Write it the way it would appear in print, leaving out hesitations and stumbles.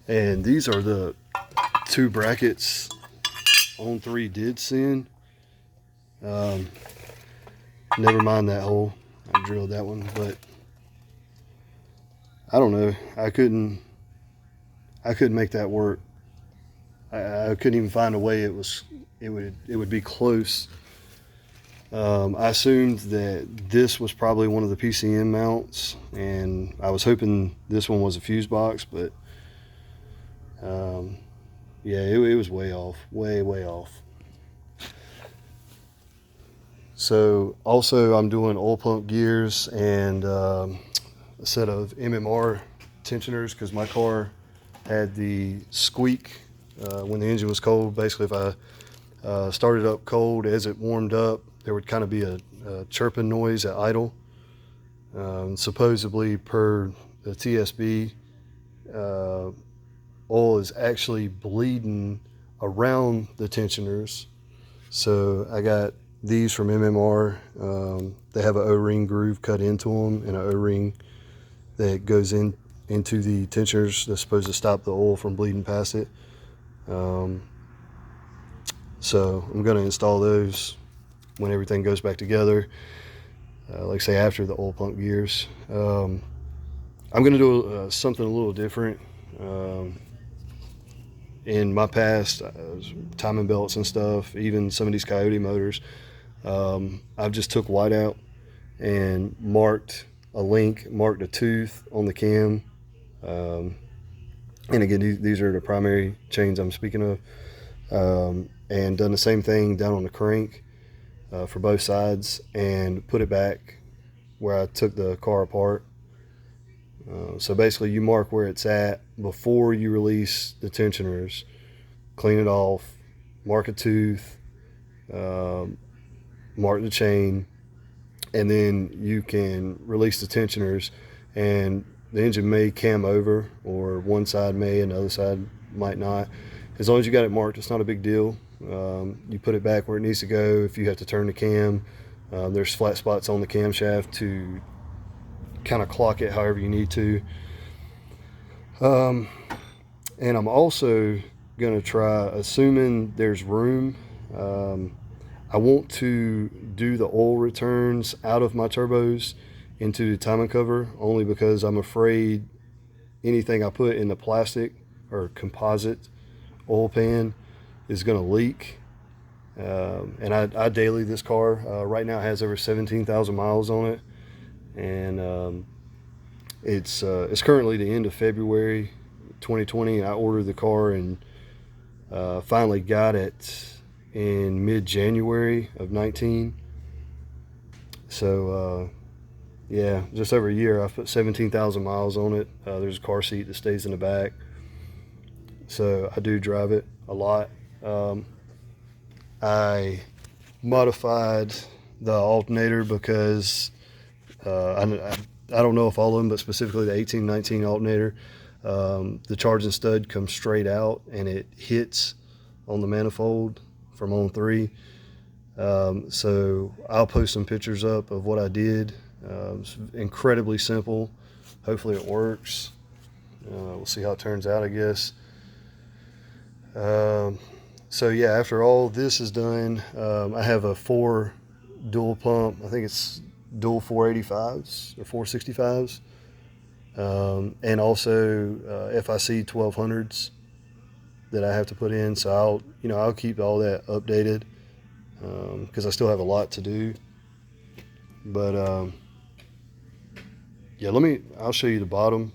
And these are the two brackets On3 did send. Never mind that hole. I drilled that one, but I don't know. I couldn't make that work. I couldn't even find a way it would be close. I assumed that this was probably one of the PCM mounts, and I was hoping this one was a fuse box, but yeah, it was way off, way off. So also I'm doing oil pump gears and a set of MMR tensioners, because my car had the squeak when the engine was cold. Basically, if I started up cold, as it warmed up, there would kind of be a chirping noise at idle. Supposedly, per the TSB, oil is actually bleeding around the tensioners. So I got these from MMR. They have an O-ring groove cut into them, and an O-ring that goes into the tensioners that's supposed to stop the oil from bleeding past it. So I'm going to install those when everything goes back together, like say after the oil pump gears. I'm going to do something a little different. In my past, timing belts and stuff, even some of these Coyote motors, I've just took white out and marked a link, marked a tooth on the cam. And again, these are the primary chains I'm speaking of. And done the same thing down on the crank for both sides, and put it back where I took the car apart. So basically you mark where it's at before you release the tensioners, clean it off, mark a tooth, mark the chain, and then you can release the tensioners, and the engine may cam over, or one side may and the other side might not. As long as you got it marked, it's not a big deal. You put it back where it needs to go. If you have to turn the cam, there's flat spots on the camshaft to kind of clock it however you need to. And I'm also going to try, assuming there's room, I want to do the oil returns out of my turbos into the timing cover, only because I'm afraid anything I put in the plastic or composite oil pan is going to leak. And I daily this car. Right now it has over 17,000 miles on it, and it's currently the end of February 2020. I ordered the car and finally got it in mid-January of 19. So yeah, just over a year. I've put 17,000 miles on it. There's a car seat that stays in the back, so I do drive it a lot. I modified the alternator because I don't know if all of them, but specifically the 1819 alternator, the charging stud comes straight out and it hits on the manifold from On3. So I'll post some pictures up of what I did. It's incredibly simple. Hopefully it works. We'll see how it turns out, I guess. So yeah, after all this is done, I have a 4 dual pump. I think it's dual 485s or 465s, and also FIC 1200s that I have to put in. So I'll keep all that updated, because I still have a lot to do. But yeah, I'll show you the bottom.